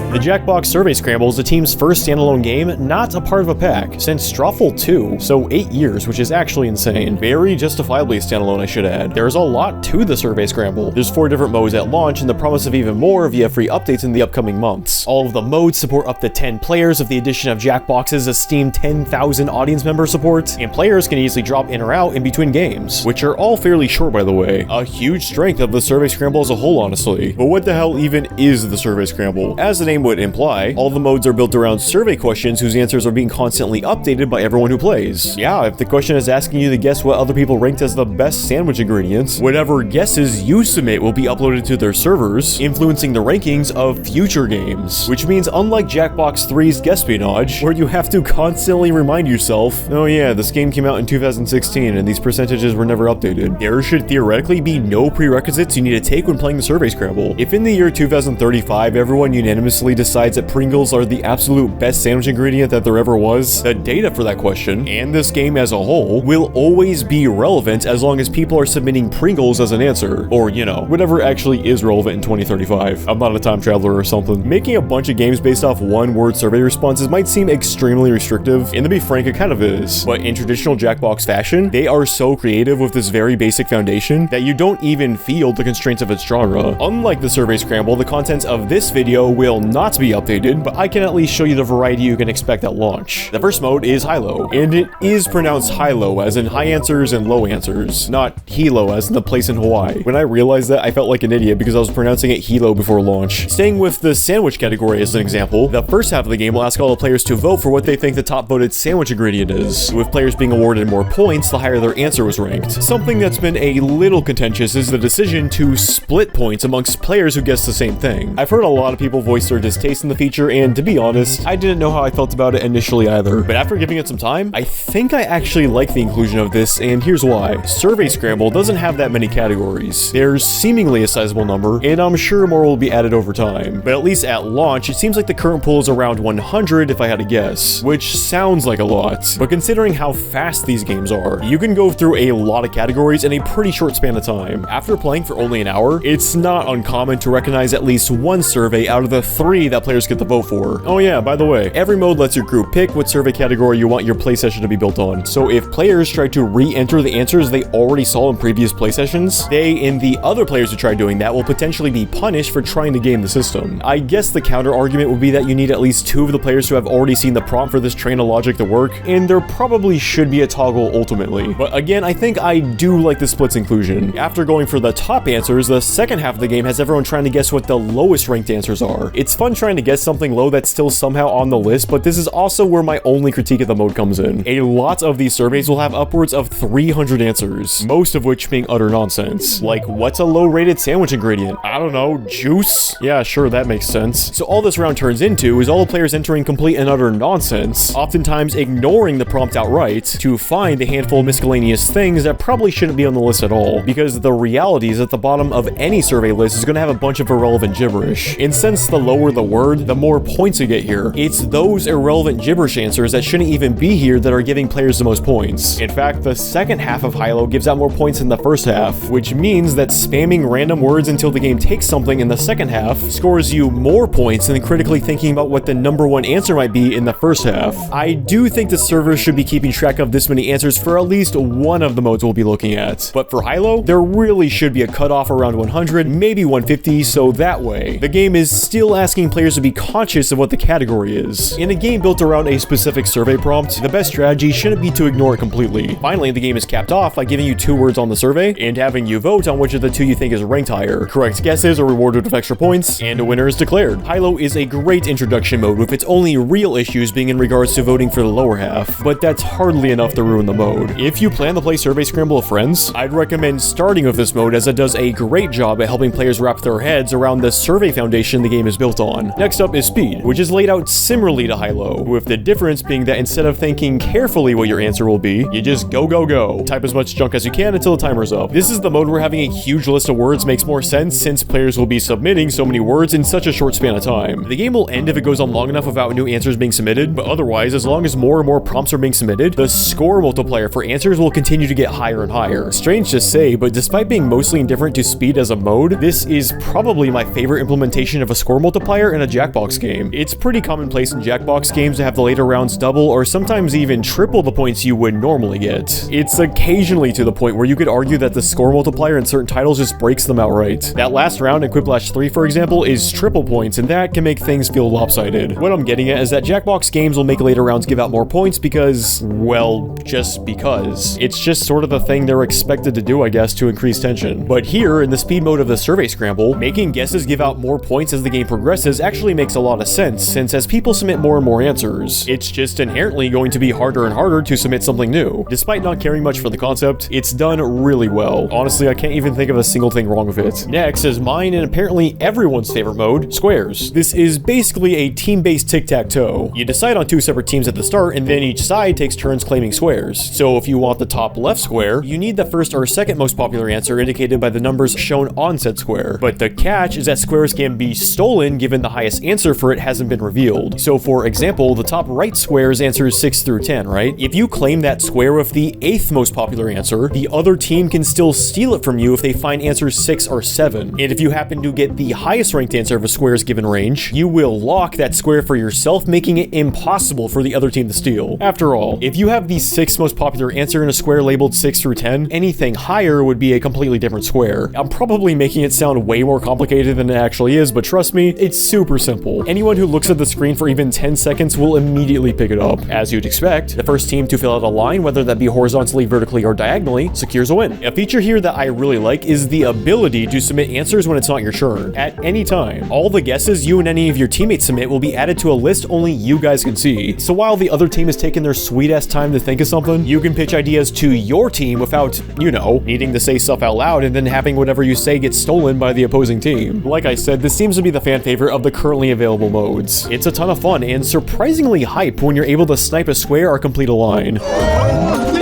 The Jackbox Survey Scramble is the team's first standalone game, not a part of a pack, since Strawful 2, so 8 years, which is actually insane. Very justifiably standalone, I should add. There's a lot to the Survey Scramble. There's 4 different modes at launch and the promise of even more via free updates in the upcoming months. All of the modes support up to 10 players with the addition of Jackbox's esteemed 10,000 audience member support, and players can easily drop in or out in between games, which are all fairly short by the way. A huge strength of the Survey Scramble as a whole, honestly. But what the hell even is the Survey Scramble? As the name would imply, all the modes are built around survey questions whose answers are being constantly updated by everyone who plays. Yeah, if the question is asking you to guess what other people ranked as the best sandwich ingredients, whatever guesses you submit will be uploaded to their servers, influencing the rankings of future games. Which means unlike Jackbox 3's Guesspionage, where you have to constantly remind yourself, oh yeah, this game came out in 2016 and these percentages were never updated, there should theoretically be no prerequisites you need to take when playing the Survey Scramble. If in the year 2035 everyone unanimously decides that Pringles are the absolute best sandwich ingredient that there ever was, the data for that question, and this game as a whole, will always be relevant as long as people are submitting Pringles as an answer. Or, you know, whatever actually is relevant in 2035. I'm not a time traveler or something. Making a bunch of games based off one-word survey responses might seem extremely restrictive, and to be frank, it kind of is. But in traditional Jackbox fashion, they are so creative with this very basic foundation that you don't even feel the constraints of its genre. Unlike the Survey Scramble, the contents of this video will not be updated, but I can at least show you the variety you can expect at launch. The first mode is Hilo, and it is pronounced Hilo as in high answers and low answers, not Hilo as in the place in Hawaii. When I realized that, I felt like an idiot because I was pronouncing it Hilo before launch. Staying with the sandwich category as an example, the first half of the game will ask all the players to vote for what they think the top voted sandwich ingredient is, with players being awarded more points the higher their answer was ranked. Something that's been a little contentious is the decision to split points amongst players who guessed the same thing. I've heard a lot of people voice their distaste in the feature, and to be honest, I didn't know how I felt about it initially either, but after giving it some time, I think I actually like the inclusion of this, and here's why. Survey Scramble doesn't have that many categories. There's seemingly a sizable number, and I'm sure more will be added over time, but at least at launch, it seems like the current pool is around 100 if I had to guess, which sounds like a lot, but considering how fast these games are, you can go through a lot of categories in a pretty short span of time. After playing for only an hour, it's not uncommon to recognize at least one survey out of the 3 that players get to vote for. Oh yeah, by the way, every mode lets your group pick what survey category you want your play session to be built on, so if players try to re-enter the answers they already saw in previous play sessions, they and the other players who try doing that will potentially be punished for trying to game the system. I guess the counter argument would be that you need at least 2 of the players who have already seen the prompt for this train of logic to work, and there probably should be a toggle ultimately. But again, I think I do like the splits inclusion. After going for the top answers, the second half of the game has everyone trying to guess what the lowest ranked answers are. It's fun trying to guess something low that's still somehow on the list, but this is also where my only critique of the mode comes in. A lot of these surveys will have upwards of 300 answers, most of which being utter nonsense. Like, what's a low-rated sandwich ingredient? I don't know, juice? Yeah, sure, that makes sense. So all this round turns into is all the players entering complete and utter nonsense, oftentimes ignoring the prompt outright, to find a handful of miscellaneous things that probably shouldn't be on the list at all, because the reality is at the bottom of any survey list is going to have a bunch of irrelevant gibberish. And since the lower the word, the more points you get here, it's those irrelevant gibberish answers that shouldn't even be here that are giving players the most points. In fact, the second half of Hilo gives out more points than the first half, which means that spamming random words until the game takes something in the second half scores you more points than critically thinking about what the number 1 answer might be in the first half. I do think the servers should be keeping track of this many answers for at least one of the modes we'll be looking at. But for Hilo, there really should be a cutoff around 100, maybe 150, so that way, the game is still asking players to be conscious of what the category is. In a game built around a specific survey prompt, the best strategy shouldn't be to ignore it completely. Finally, the game is capped off by giving you 2 words on the survey, and having you vote on which of the 2 you think is ranked higher. Correct guesses are rewarded with extra points, and a winner is declared. Hilo is a great introduction mode, with its only real issues being in regards to voting for the lower half, but that's hardly enough to ruin the mode. If you plan to play Survey Scramble with friends, I'd recommend starting with this mode as it does a great job at helping players wrap their heads around the survey foundation the game is built on. Next up is Speed, which is laid out similarly to Hilo, with the difference being that instead of thinking carefully what your answer will be, you just go, go, go. Type as much junk as you can until the timer's up. This is the mode where having a huge list of words makes more sense since players will be submitting so many words in such a short span of time. The game will end if it goes on long enough without new answers being submitted, but otherwise, as long as more and more prompts are being submitted, the score multiplier for answers will continue to get higher and higher. Strange to say, but despite being mostly indifferent to speed as a mode, this is probably my favorite implementation of a score multiplier multiplier in a Jackbox game. It's pretty commonplace in Jackbox games to have the later rounds double or sometimes even triple the points you would normally get. It's occasionally to the point where you could argue that the score multiplier in certain titles just breaks them outright. That last round in Quiplash 3, for example, is triple points, and that can make things feel lopsided. What I'm getting at is that Jackbox games will make later rounds give out more points because, well, just because. It's just sort of the thing they're expected to do, I guess, to increase tension. But here, in the speed mode of the Survey Scramble, making guesses give out more points as the game progresses actually makes a lot of sense, since as people submit more and more answers, it's just inherently going to be harder and harder to submit something new. Despite not caring much for the concept, it's done really well. Honestly, I can't even think of a single thing wrong with it. Next is mine and apparently everyone's favorite mode, Squares. This is basically a team-based tic-tac-toe. You decide on two separate teams at the start, and then each side takes turns claiming squares. So if you want the top left square, you need the first or second most popular answer indicated by the numbers shown on said square. But the catch is that squares can be stolen given the highest answer for it hasn't been revealed. So for example, the top right square's answers 6 through 10, right? If you claim that square with the 8th most popular answer, the other team can still steal it from you if they find answers 6 or 7. And if you happen to get the highest ranked answer of a square's given range, you will lock that square for yourself, making it impossible for the other team to steal. After all, if you have the 6th most popular answer in a square labeled 6 through 10, anything higher would be a completely different square. I'm probably making it sound way more complicated than it actually is, but trust me, it's super simple. Anyone who looks at the screen for even 10 seconds will immediately pick it up. As you'd expect, the first team to fill out a line, whether that be horizontally, vertically, or diagonally, secures a win. A feature here that I really like is the ability to submit answers when it's not your turn. At any time, all the guesses you and any of your teammates submit will be added to a list only you guys can see. So while the other team is taking their sweet ass time to think of something, you can pitch ideas to your team without, you know, needing to say stuff out loud and then having whatever you say get stolen by the opposing team. Like I said, this seems to be the fan favorite of the currently available modes. It's a ton of fun and surprisingly hype when you're able to snipe a square or complete a line. That's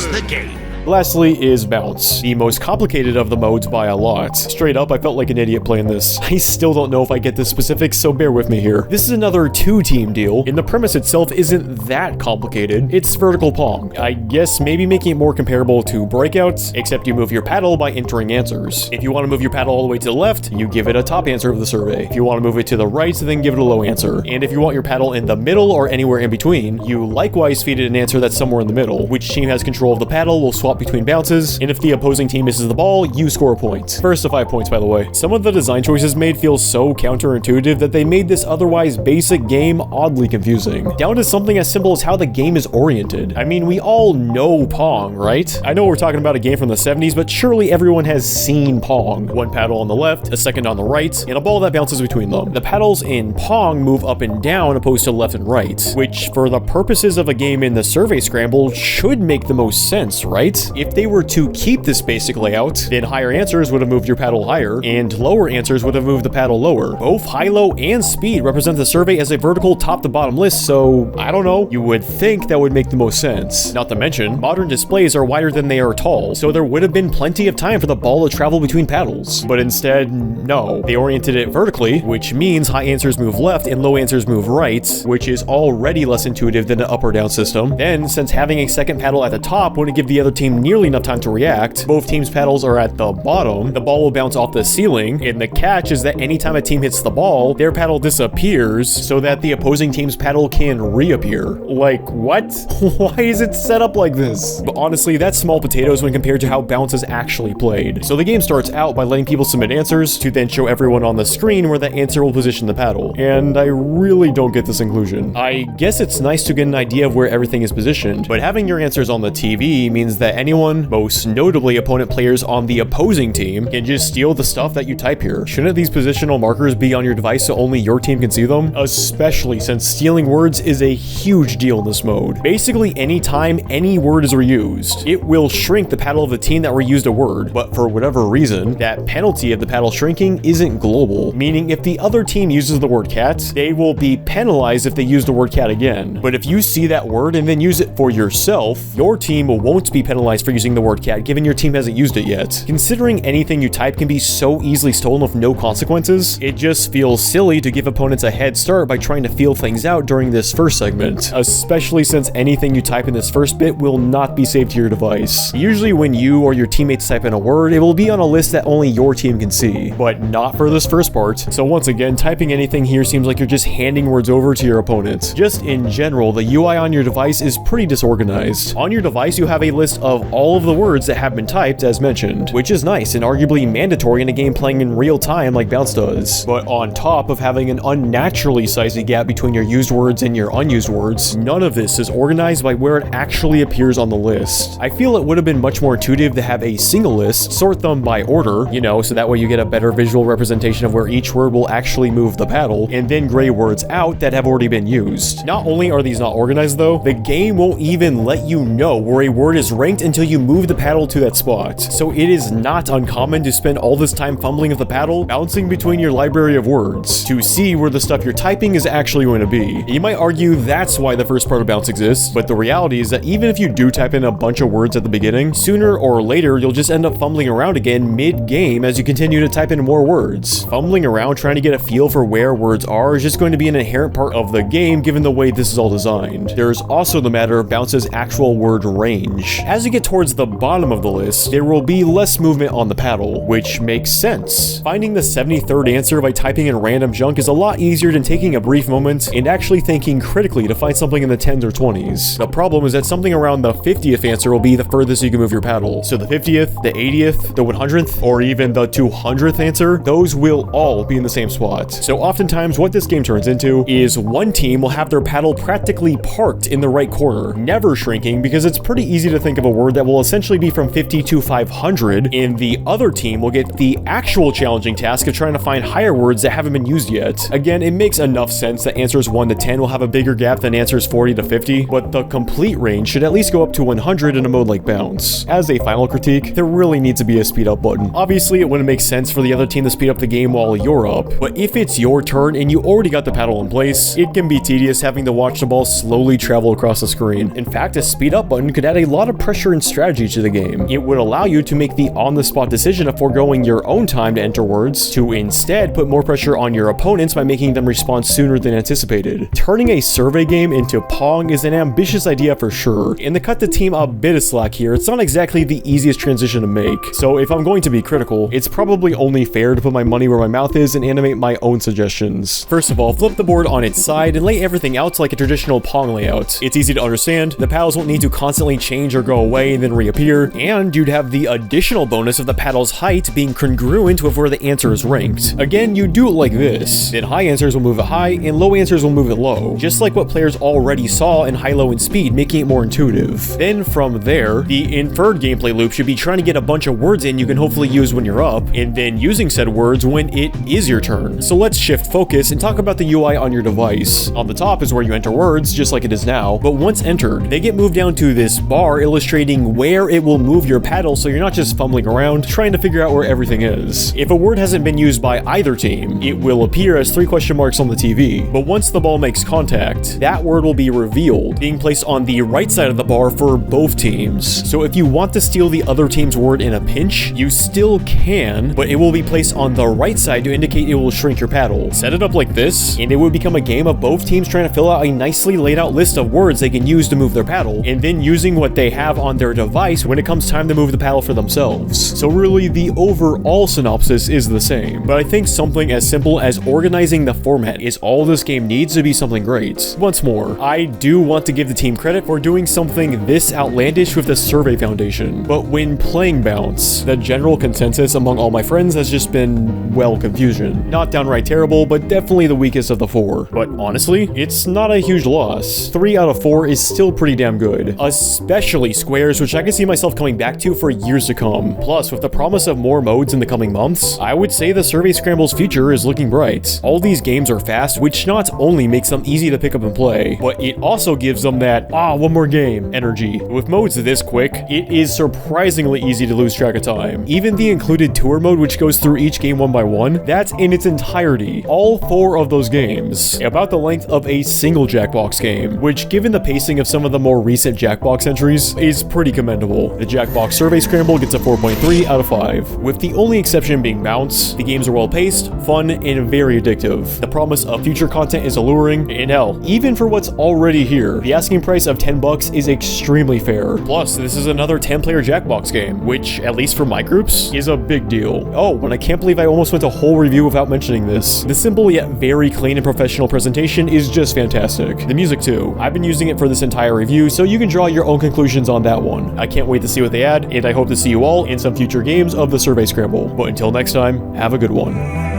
the game. Lastly is Bounce, the most complicated of the modes by a lot. Straight up, I felt like an idiot playing this. I still don't know if I get the specifics, so bear with me here. This is another 2-team deal, and the premise itself isn't that complicated. It's vertical Pong. I guess maybe making it more comparable to Breakouts, except you move your paddle by entering answers. If you want to move your paddle all the way to the left, you give it a top answer of the survey. If you want to move it to the right, then give it a low answer. And if you want your paddle in the middle or anywhere in between, you likewise feed it an answer that's somewhere in the middle. Which team has control of the paddle will swap between bounces, and if the opposing team misses the ball, you score a point. First to 5 points, by the way. Some of the design choices made feel so counterintuitive that they made this otherwise basic game oddly confusing. Down to something as simple as how the game is oriented. I mean, we all know Pong, right? I know we're talking about a game from the 70s, but surely everyone has seen Pong. One paddle on the left, a second on the right, and a ball that bounces between them. The paddles in Pong move up and down opposed to left and right, which for the purposes of a game in the Survey Scramble should make the most sense, right? If they were to keep this basic layout, then higher answers would have moved your paddle higher, and lower answers would have moved the paddle lower. Both Hilo and Speed represent the survey as a vertical top to bottom list, so I don't know, you would think that would make the most sense. Not to mention, modern displays are wider than they are tall, so there would have been plenty of time for the ball to travel between paddles. But instead, no. They oriented it vertically, which means high answers move left and low answers move right, which is already less intuitive than an up or down system. Then, since having a second paddle at the top wouldn't give the other team nearly enough time to react, both teams' paddles are at the bottom, the ball will bounce off the ceiling, and the catch is that anytime a team hits the ball, their paddle disappears so that the opposing team's paddle can reappear. Like, what? Why is it set up like this? But honestly, that's small potatoes when compared to how Bounce is actually played. So the game starts out by letting people submit answers to then show everyone on the screen where that answer will position the paddle. And I really don't get this inclusion. I guess it's nice to get an idea of where everything is positioned, but having your answers on the TV means that anyone, most notably opponent players on the opposing team, can just steal the stuff that you type here. Shouldn't these positional markers be on your device so only your team can see them? Especially since stealing words is a huge deal in this mode. Basically, anytime any word is reused, it will shrink the paddle of the team that reused a word, but for whatever reason, that penalty of the paddle shrinking isn't global, meaning if the other team uses the word cat, they will be penalized if they use the word cat again. But if you see that word and then use it for yourself, your team won't be penalized penalized for using the word cat given your team hasn't used it yet. Considering anything you type can be so easily stolen with no consequences, it just feels silly to give opponents a head start by trying to feel things out during this first segment, especially since anything you type in this first bit will not be saved to your device. Usually when you or your teammates type in a word, it will be on a list that only your team can see, but not for this first part. So once again, typing anything here seems like you're just handing words over to your opponent. Just in general, the UI on your device is pretty disorganized. On your device, you have a list of all of the words that have been typed as mentioned, which is nice and arguably mandatory in a game playing in real time like Bounce does. But on top of having an unnaturally sized gap between your used words and your unused words, none of this is organized by where it actually appears on the list. I feel it would have been much more intuitive to have a single list, sort them by order, you know, so that way you get a better visual representation of where each word will actually move the paddle, and then gray words out that have already been used. Not only are these not organized though, the game won't even let you know where a word is ranked until you move the paddle to that spot. So it is not uncommon to spend all this time fumbling with the paddle, bouncing between your library of words, to see where the stuff you're typing is actually going to be. You might argue that's why the first part of Bounce exists, but the reality is that even if you do type in a bunch of words at the beginning, sooner or later you'll just end up fumbling around again mid-game as you continue to type in more words. Fumbling around trying to get a feel for where words are is just going to be an inherent part of the game given the way this is all designed. There's also the matter of Bounce's actual word range. As you get towards the bottom of the list, there will be less movement on the paddle, which makes sense. Finding the 73rd answer by typing in random junk is a lot easier than taking a brief moment and actually thinking critically to find something in the 10s or 20s. The problem is that something around the 50th answer will be the furthest you can move your paddle. So the 50th, the 80th, the 100th, or even the 200th answer, those will all be in the same spot. So oftentimes what this game turns into is one team will have their paddle practically parked in the right corner, never shrinking because it's pretty easy to think of a word that will essentially be from 50 to 500, and the other team will get the actual challenging task of trying to find higher words that haven't been used yet. Again, it makes enough sense that answers 1 to 10 will have a bigger gap than answers 40 to 50, but the complete range should at least go up to 100 in a mode like Bounce. As a final critique, there really needs to be a speed up button. Obviously, it wouldn't make sense for the other team to speed up the game while you're up, but if it's your turn and you already got the paddle in place, it can be tedious having to watch the ball slowly travel across the screen. In fact, a speed up button could add a lot of pressure and strategy to the game. It would allow you to make the on-the-spot decision of foregoing your own time to enter words, to instead put more pressure on your opponents by making them respond sooner than anticipated. Turning a survey game into Pong is an ambitious idea for sure, and to cut the team a bit of slack here, it's not exactly the easiest transition to make. So if I'm going to be critical, it's probably only fair to put my money where my mouth is and animate my own suggestions. First of all, flip the board on its side and lay everything out like a traditional Pong layout. It's easy to understand, the paddles won't need to constantly change or go away and then reappear, and you'd have the additional bonus of the paddle's height being congruent with where the answer is ranked. Again, you do it like this, then high answers will move it high and low answers will move it low, just like what players already saw in Hilo and Speed, making it more intuitive. Then from there, the inferred gameplay loop should be trying to get a bunch of words in you can hopefully use when you're up, and then using said words when it is your turn. So let's shift focus and talk about the UI on your device. On the top is where you enter words, just like it is now, but once entered, they get moved down to this bar illustrating where it will move your paddle so you're not just fumbling around trying to figure out where everything is. If a word hasn't been used by either team, it will appear as 3 question marks on the TV, but once the ball makes contact, that word will be revealed, being placed on the right side of the bar for both teams. So if you want to steal the other team's word in a pinch, you still can, but it will be placed on the right side to indicate it will shrink your paddle. Set it up like this, and it would become a game of both teams trying to fill out a nicely laid out list of words they can use to move their paddle, and then using what they have on their device when it comes time to move the paddle for themselves. So really, the overall synopsis is the same, but I think something as simple as organizing the format is all this game needs to be something great. Once more, I do want to give the team credit for doing something this outlandish with the survey foundation, but when playing Bounce, the general consensus among all my friends has just been, well, confusion. Not downright terrible, but definitely the weakest of the 4. But honestly, it's not a huge loss. 3 out of 4 is still pretty damn good, especially squares, which I can see myself coming back to for years to come. Plus, with the promise of more modes in the coming months, I would say the Survey Scramble's future is looking bright. All these games are fast, which not only makes them easy to pick up and play, but it also gives them that, one more game energy. With modes this quick, it is surprisingly easy to lose track of time. Even the included tour mode, which goes through each game one by one, that's in its entirety. All 4 of those games, about the length of a single Jackbox game, which given the pacing of some of the more recent Jackbox entries, is pretty commendable. The Jackbox Survey Scramble gets a 4.3 out of 5, with the only exception being mounts. The games are well paced, fun, and very addictive. The promise of future content is alluring, and hell, even for what's already here, the asking price of $10 is extremely fair. Plus, this is another 10-player Jackbox game, which, at least for my groups, is a big deal. Oh, and I can't believe I almost went a whole review without mentioning this. The simple yet very clean and professional presentation is just fantastic. The music too. I've been using it for this entire review, so you can draw your own conclusions on that one. I can't wait to see what they add, and I hope to see you all in some future games of the Survey Scramble. But until next time, have a good one.